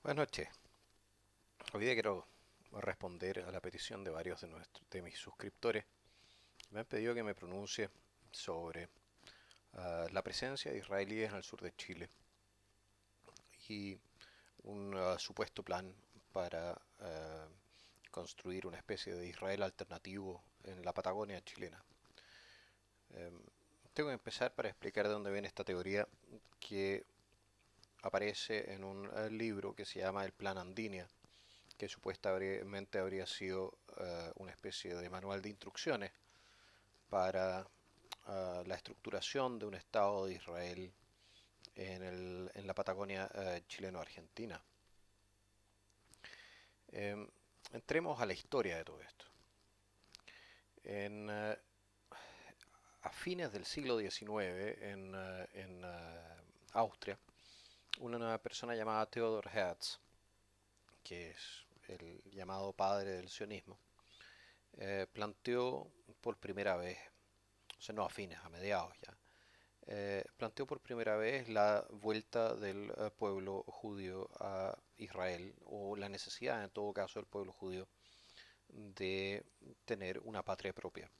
Buenas noches. Hoy día quiero responder a la petición de varios de mis suscriptores. Me han pedido que me pronuncie sobre la presencia de israelíes en el sur de Chile y un supuesto plan para construir una especie de Israel alternativo en la Patagonia chilena. Em, Tengo que empezar para explicar de dónde viene esta teoría que aparece en un libro que se llama El Plan Andinia, que supuestamente habría sido una especie de manual de instrucciones para la estructuración de un Estado de Israel en la Patagonia chileno-argentina. Eh, Entremos a la historia de todo esto. En, a fines del siglo XIX, en Austria, una persona llamada Theodor Herz, que es el llamado padre del sionismo, planteó por primera vez, o sea, no a fines, a mediados ya, planteó por primera vez la vuelta del pueblo judío a Israel, o la necesidad en todo caso del pueblo judío de tener una patria propia.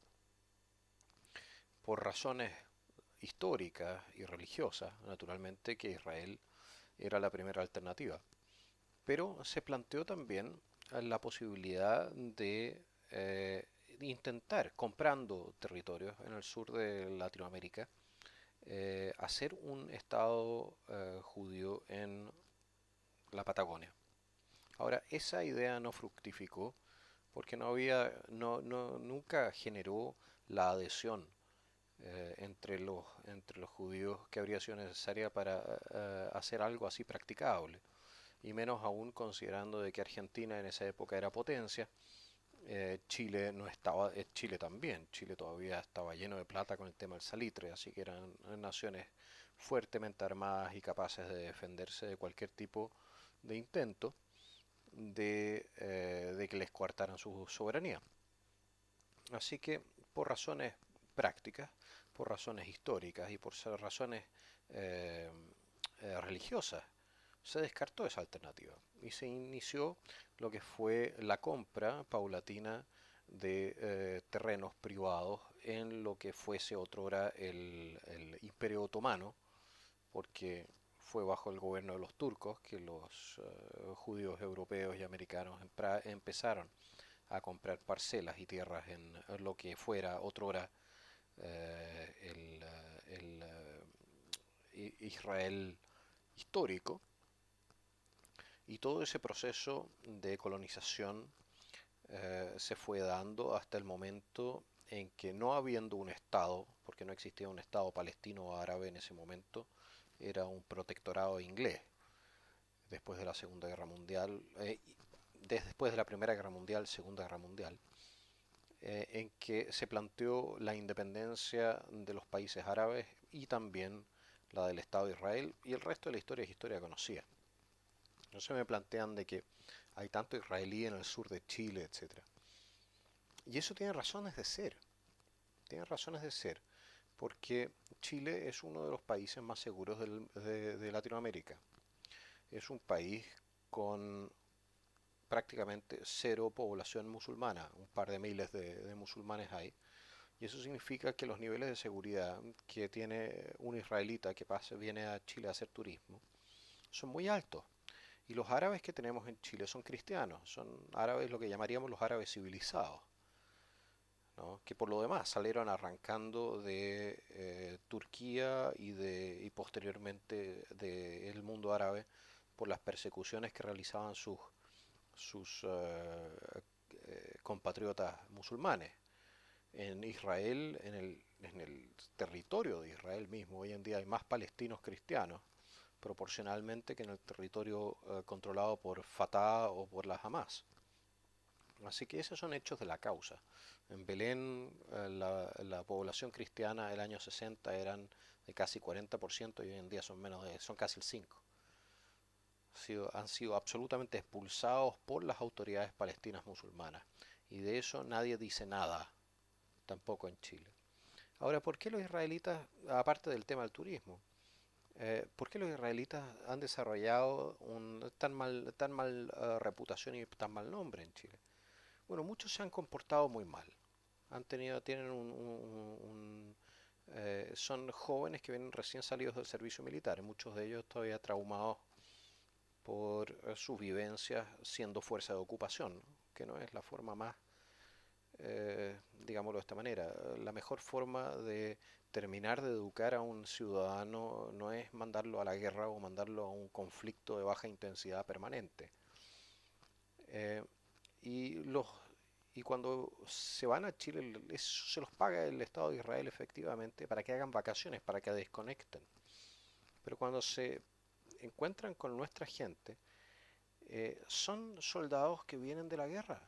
Por razones históricas y religiosas, naturalmente que Israel era la primera alternativa. Pero se planteó también la posibilidad de intentar, comprando territorios en el sur de Latinoamérica, hacer un Estado judío en la Patagonia. Ahora, esa idea no fructificó porque nunca generó la adhesión entre los judíos que habría sido necesaria para hacer algo así practicable. Y menos aún considerando de que Argentina en esa época era potencia. Chile no estaba, Chile también, Chile todavía estaba lleno de plata con el tema del salitre, así que eran naciones fuertemente armadas y capaces de defenderse de cualquier tipo de intento de que les coartaran su soberanía. Así que por razones prácticas, por razones históricas y por razones eh, religiosas, se descartó esa alternativa y se inició lo que fue la compra paulatina de terrenos privados en lo que fuese otrora el Imperio Otomano, porque fue bajo el gobierno de los turcos que los judíos europeos y americanos empezaron a comprar parcelas y tierras en lo que fuera otrora el Israel histórico. Y todo ese proceso de colonización se fue dando hasta el momento en que, no habiendo un Estado, porque no existía un Estado palestino o árabe en ese momento, era un protectorado inglés después de la Segunda Guerra Mundial, después de la Primera Guerra Mundial, Segunda Guerra Mundial, en que se planteó la independencia de los países árabes y también la del Estado de Israel, y el resto de la historia es historia conocida. No se me plantean de que hay tanto israelí en el sur de Chile, etcétera. Y eso tiene razones de ser, porque Chile es uno de los países más seguros de Latinoamérica. Es un país con prácticamente cero población musulmana, un par de miles de musulmanes hay, y eso significa que los niveles de seguridad que tiene un israelita que viene a Chile a hacer turismo son muy altos. Y los árabes que tenemos en Chile son cristianos, son árabes lo que llamaríamos los árabes civilizados, ¿no? Que por lo demás salieron arrancando de Turquía y posteriormente del mundo árabe por las persecuciones que realizaban sus compatriotas musulmanes. En Israel, en el territorio de Israel mismo, hoy en día hay más palestinos cristianos proporcionalmente que en el territorio controlado por Fatah o por la Hamas. Así que esos son hechos de la causa. En Belén la población cristiana el año 60 eran de casi 40% y hoy en día son casi el 5%. Han sido absolutamente expulsados por las autoridades palestinas musulmanas. Y de eso nadie dice nada, tampoco en Chile. Ahora, ¿por qué los israelitas, aparte del tema del turismo? ¿Por qué los israelitas han desarrollado tan mal reputación y tan mal nombre en Chile? Bueno, muchos se han comportado muy mal. Tienen son jóvenes que vienen recién salidos del servicio militar, muchos de ellos todavía traumados por sus vivencias siendo fuerza de ocupación, ¿no? Que no es la forma más, digámoslo de esta manera, la mejor forma de terminar de educar a un ciudadano no es mandarlo a la guerra o mandarlo a un conflicto de baja intensidad permanente. Eh, y los y cuando se van a Chile, eso se los paga el Estado de Israel efectivamente para que hagan vacaciones, para que desconecten. Pero cuando se encuentran con nuestra gente, son soldados que vienen de la guerra.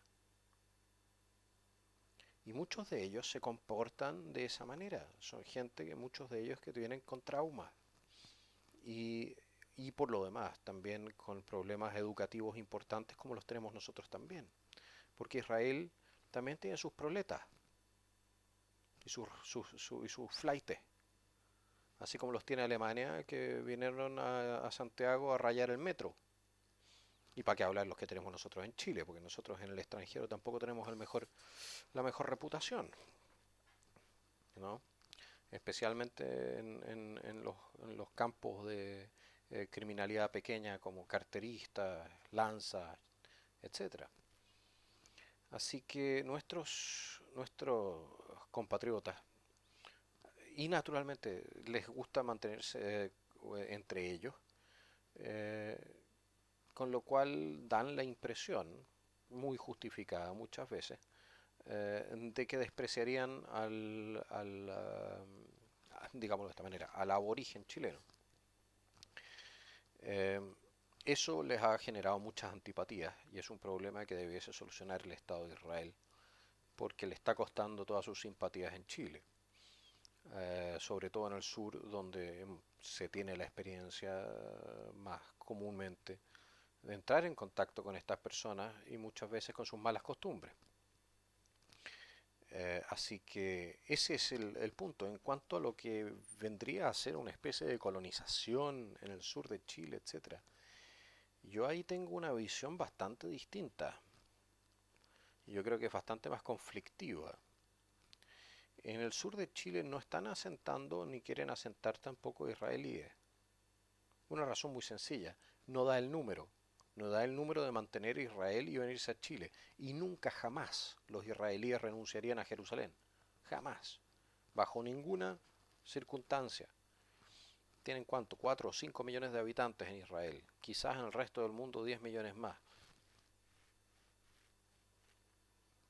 Y muchos de ellos se comportan de esa manera. Son gente que muchos de ellos que vienen con traumas. Y, y por lo demás, también con problemas educativos importantes como los tenemos nosotros también. Porque Israel también tiene sus proletas y sus flaites, así como los tiene Alemania, que vinieron a Santiago a rayar el metro. Y para qué hablar los que tenemos nosotros en Chile, porque nosotros en el extranjero tampoco tenemos la mejor reputación, ¿no? Especialmente en los campos de criminalidad pequeña como carteristas, lanzas, etcétera. Así que nuestros compatriotas, y naturalmente les gusta mantenerse entre ellos, eh, con lo cual dan la impresión, muy justificada muchas veces, de que despreciarían digámoslo de esta manera, al aborigen chileno. Eh, Eso les ha generado muchas antipatías y es un problema que debiese solucionar el Estado de Israel, porque le está costando todas sus simpatías en Chile, sobre todo en el sur, donde se tiene la experiencia más comúnmente de entrar en contacto con estas personas y muchas veces con sus malas costumbres. Así que ese es el punto. En cuanto a lo que vendría a ser una especie de colonización en el sur de Chile, etcétera, yo ahí tengo una visión bastante distinta. Yo creo que es bastante más conflictiva. En el sur de Chile no están asentando ni quieren asentar tampoco israelíes. Una razón muy sencilla, no da el número. No da el número de mantener Israel y venirse a Chile. Y nunca jamás los israelíes renunciarían a Jerusalén. Jamás. Bajo ninguna circunstancia. Tienen cuánto, 4 o 5 millones de habitantes en Israel. Quizás en el resto del mundo 10 millones más.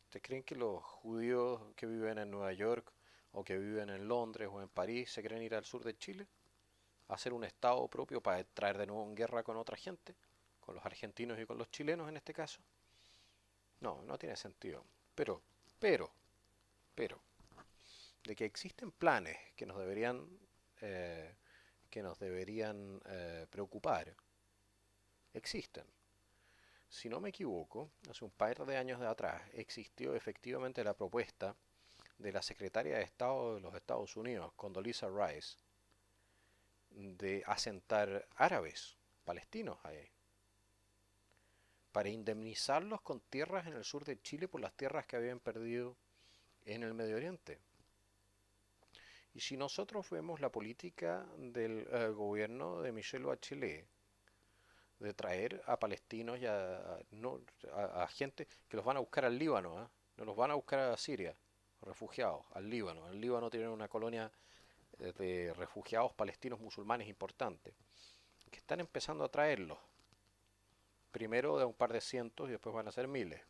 ¿Ustedes creen que los judíos que viven en Nueva York o que viven en Londres o en París se quieren ir al sur de Chile? ¿Hacer un estado propio para entrar de nuevo en guerra con otra gente? ¿Con los argentinos y con los chilenos en este caso? No, no tiene sentido. Pero, pero, pero, de que existen planes eh, que nos deberían preocupar, existen. Si no me equivoco, hace un par de años de atrás existió efectivamente la propuesta de la secretaria de Estado de los Estados Unidos, Condoleezza Rice, de asentar árabes palestinos ahí, para indemnizarlos con tierras en el sur de Chile por las tierras que habían perdido en el Medio Oriente. Y si nosotros vemos la política del gobierno de Michelle Bachelet de traer a palestinos y no, a gente que los van a buscar al Líbano, ¿eh? No los van a buscar a Siria, refugiados, al Líbano. El Líbano tiene una colonia de refugiados palestinos musulmanes importante, que están empezando a traerlos. Primero de un par de cientos y después van a ser miles.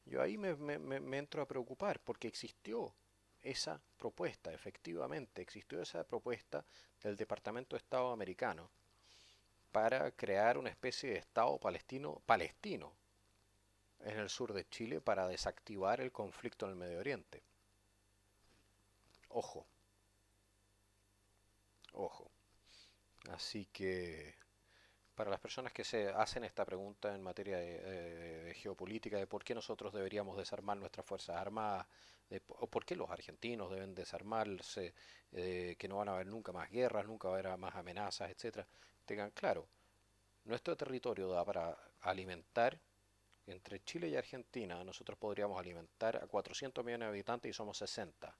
Yo ahí me entro a preocupar porque existió esa propuesta, efectivamente, existió esa propuesta del Departamento de Estado americano para crear una especie de Estado palestino en el sur de Chile para desactivar el conflicto en el Medio Oriente. Ojo, ojo. Así que para las personas que se hacen esta pregunta en materia de geopolítica, de por qué nosotros deberíamos desarmar nuestras fuerzas armadas, o por qué los argentinos deben desarmarse, que no van a haber nunca más guerras, nunca va a haber más amenazas, etcétera, tengan claro, nuestro territorio da para alimentar, entre Chile y Argentina, nosotros podríamos alimentar a 400 millones de habitantes y somos 60.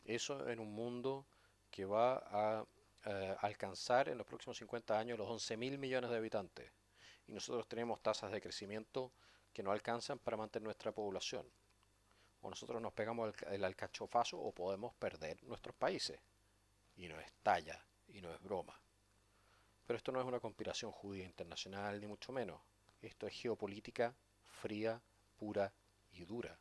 Eso en un mundo que va a alcanzar en los próximos 50 años los 11 mil millones de habitantes. Y nosotros tenemos tasas de crecimiento que no alcanzan para mantener nuestra población. O nosotros nos pegamos el alcachofazo o podemos perder nuestros países. Y no es talla, y no es broma. Pero esto no es una conspiración judía internacional, ni mucho menos. Esto es geopolítica fría, pura y dura.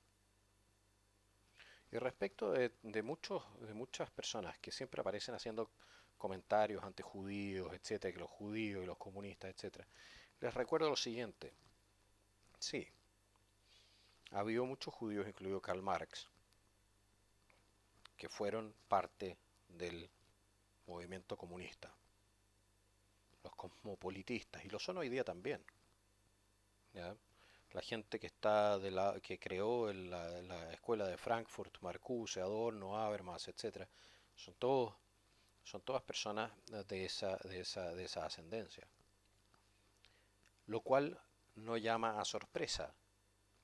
Y respecto de muchas personas que siempre aparecen haciendo comentarios anti-judíos, etcétera, que los judíos y los comunistas, etcétera, les recuerdo lo siguiente. Sí, ha habido muchos judíos, incluido Karl Marx, que fueron parte del movimiento comunista, los cosmopolitistas, y lo son hoy día también. ¿Ya? La gente que creó la escuela de Frankfurt, Marcuse, Adorno, Habermas, etcétera, son todos son todas personas de esa ascendencia, lo cual no llama a sorpresa,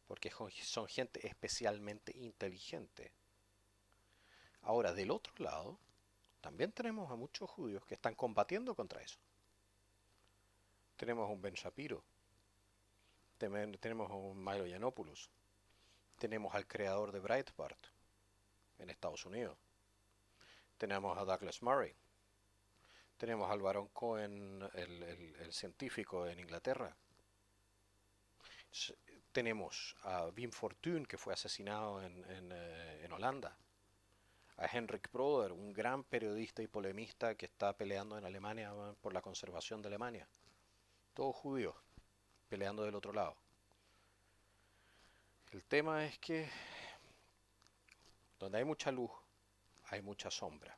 porque son gente especialmente inteligente. Ahora, del otro lado, también tenemos a muchos judíos que están combatiendo contra eso. Tenemos a un Ben Shapiro, tenemos a un Milo Yiannopoulos, tenemos al creador de Breitbart en Estados Unidos, tenemos a Douglas Murray, tenemos al Barón Cohen, el científico en Inglaterra, tenemos a Wim Fortuyn, que fue asesinado en Holanda, a Henrik Broder, un gran periodista y polemista que está peleando en Alemania por la conservación de Alemania. Todos judíos peleando del otro lado. El tema es que donde hay mucha luz, hay mucha sombra.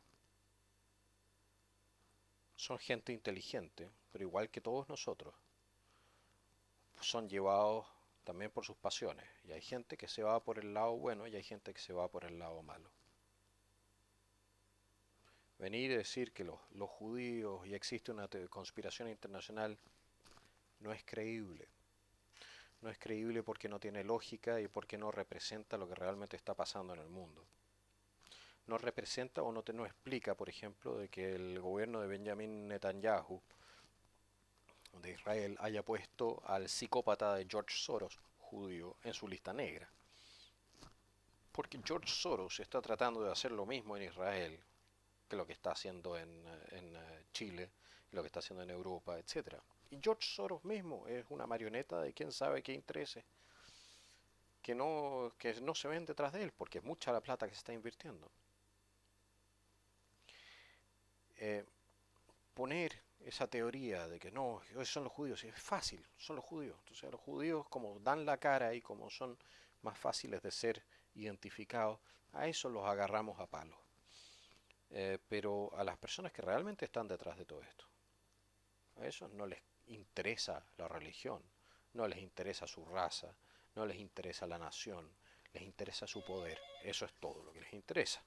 Son gente inteligente, pero igual que todos nosotros, son llevados también por sus pasiones. Y hay gente que se va por el lado bueno y hay gente que se va por el lado malo. Venir y decir que los judíos y existe una conspiración internacional no es creíble. No es creíble porque no tiene lógica y porque no representa lo que realmente está pasando en el mundo. No representa o no explica, por ejemplo, de que el gobierno de Benjamin Netanyahu de Israel haya puesto al psicópata de George Soros, judío, en su lista negra. Porque George Soros está tratando de hacer lo mismo en Israel que lo que está haciendo en Chile, lo que está haciendo en Europa, etcétera. Y George Soros mismo es una marioneta de quién sabe qué intereses que no se ven detrás de él, porque es mucha la plata que se está invirtiendo. Eh, Poner esa teoría de que no, son los judíos, es fácil, son los judíos. Entonces a los judíos como dan la cara y como son más fáciles de ser identificados, a eso los agarramos a palos. Pero a las personas que realmente están detrás de todo esto, a esos no les interesa la religión, no les interesa su raza, no les interesa la nación, les interesa su poder. Eso es todo lo que les interesa.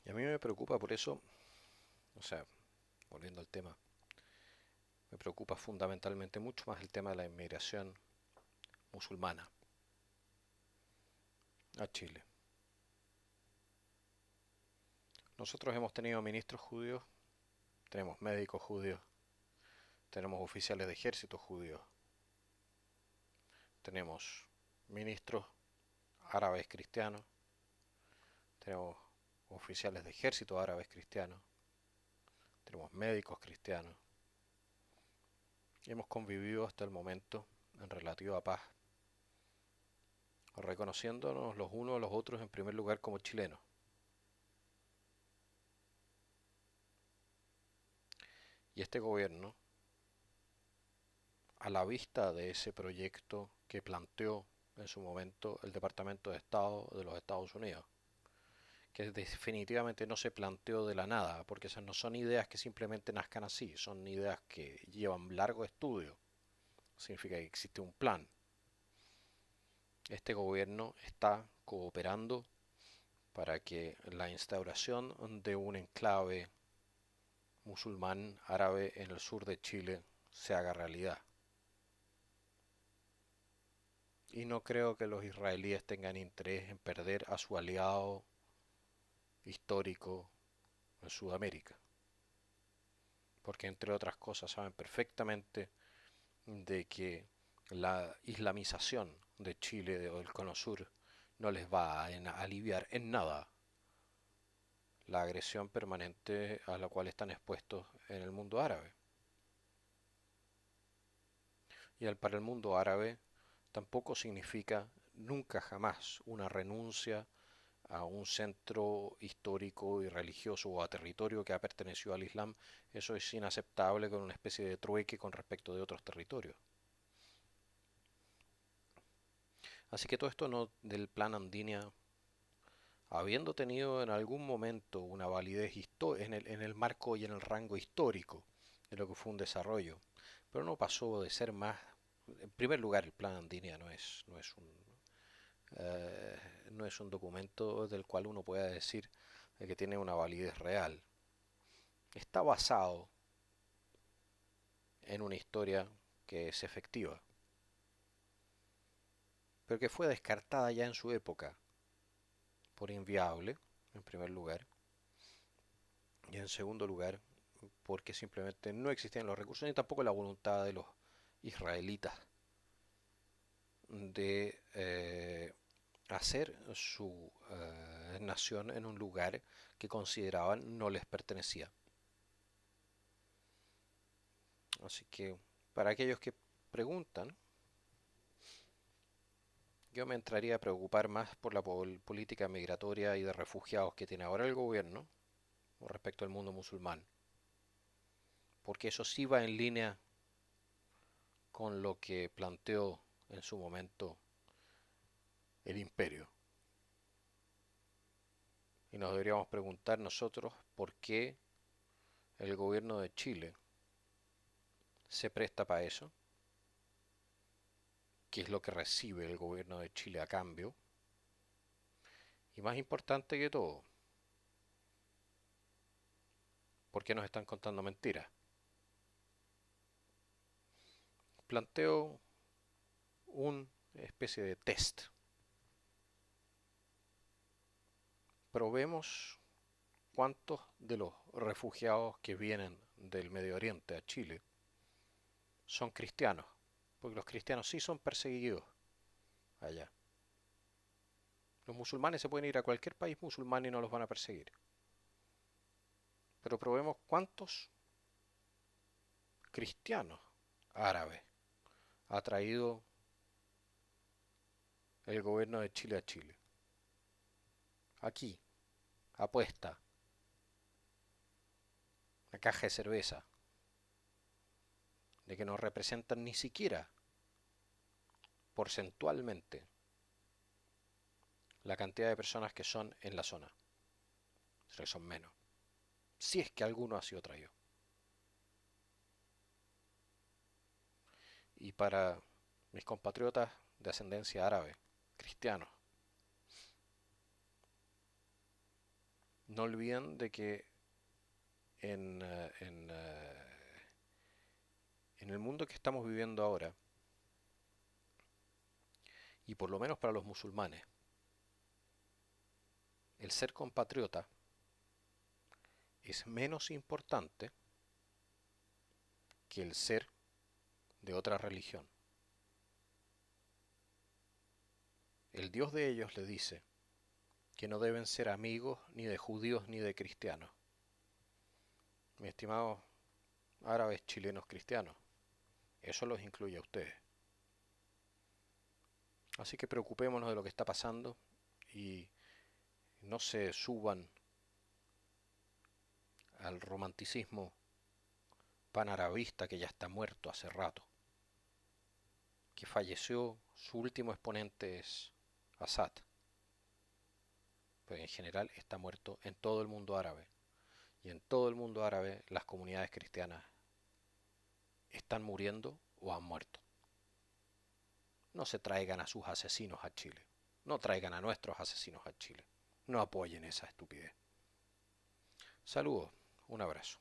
Y a mí me preocupa por eso, o sea, volviendo al tema, me preocupa fundamentalmente mucho más el tema de la inmigración musulmana a Chile. Nosotros hemos tenido ministros judíos, tenemos médicos judíos, tenemos oficiales de ejército judíos, tenemos ministros árabes cristianos, tenemos oficiales de ejército árabes cristianos, tenemos médicos cristianos. Hemos convivido hasta el momento en relativa paz, reconociéndonos los unos a los otros en primer lugar como chilenos. Y este gobierno, a la vista de ese proyecto que planteó en su momento el Departamento de Estado de los Estados Unidos, que definitivamente no se planteó de la nada, porque esas no son ideas que simplemente nazcan así, son ideas que llevan largo estudio. Significa que existe un plan. Este gobierno está cooperando para que la instauración de un enclave musulmán árabe en el sur de Chile se haga realidad. Y no creo que los israelíes tengan interés en perder a su aliado histórico en Sudamérica, porque entre otras cosas saben perfectamente de que la islamización de Chile o del Cono Sur no les va a aliviar en nada la agresión permanente a la cual están expuestos en el mundo árabe. Y para el mundo árabe tampoco significa nunca jamás una renuncia a un centro histórico y religioso o a territorio que ha pertenecido al Islam. Eso es inaceptable con una especie de trueque con respecto de otros territorios. Así que todo esto no, del plan Andinia, habiendo tenido en algún momento una validez en el marco y en el rango histórico de lo que fue un desarrollo, pero no pasó de ser más. En primer lugar, el plan Andinia eh, no es un documento del cual uno pueda decir que tiene una validez real. Está basado en una historia que es efectiva, pero que fue descartada ya en su época por inviable, en primer lugar, y en segundo lugar, porque simplemente no existían los recursos ni tampoco la voluntad de los israelitas de hacer su nación en un lugar que consideraban no les pertenecía. Así que para aquellos que preguntan, yo me entraría a preocupar más por la política migratoria y de refugiados que tiene ahora el gobierno con respecto al mundo musulmán, porque eso sí va en línea con lo que planteó en su momento el imperio. Y nos deberíamos preguntar nosotros por qué el gobierno de Chile se presta para eso, qué es lo que recibe el gobierno de Chile a cambio, y más importante que todo, por qué nos están contando mentiras. Planteo una especie de test. Probemos cuántos de los refugiados que vienen del Medio Oriente a Chile son cristianos, porque los cristianos sí son perseguidos allá. Los musulmanes se pueden ir a cualquier país musulmán y no los van a perseguir. Pero probemos cuántos cristianos árabes ha traído el gobierno de Chile a Chile. Aquí, apuesta, una caja de cerveza, de que no representan ni siquiera porcentualmente la cantidad de personas que son en la zona. O sea, que son menos. Si es que alguno ha sido traído. Y para mis compatriotas de ascendencia árabe, cristianos, no olviden de que en, en el mundo que estamos viviendo ahora, y por lo menos para los musulmanes, el ser compatriota es menos importante que el ser de otra religión. El Dios de ellos le dice que no deben ser amigos ni de judíos ni de cristianos. Mis estimados árabes, chilenos, cristianos, eso los incluye a ustedes. Así que preocupémonos de lo que está pasando y no se suban al romanticismo panarabista que ya está muerto hace rato, que falleció, su último exponente es Assad. pues en general está muerto en todo el mundo árabe. Y en todo el mundo árabe las comunidades cristianas están muriendo o han muerto. No se traigan a sus asesinos a Chile. No traigan a nuestros asesinos a Chile. No apoyen esa estupidez. Saludos, un abrazo.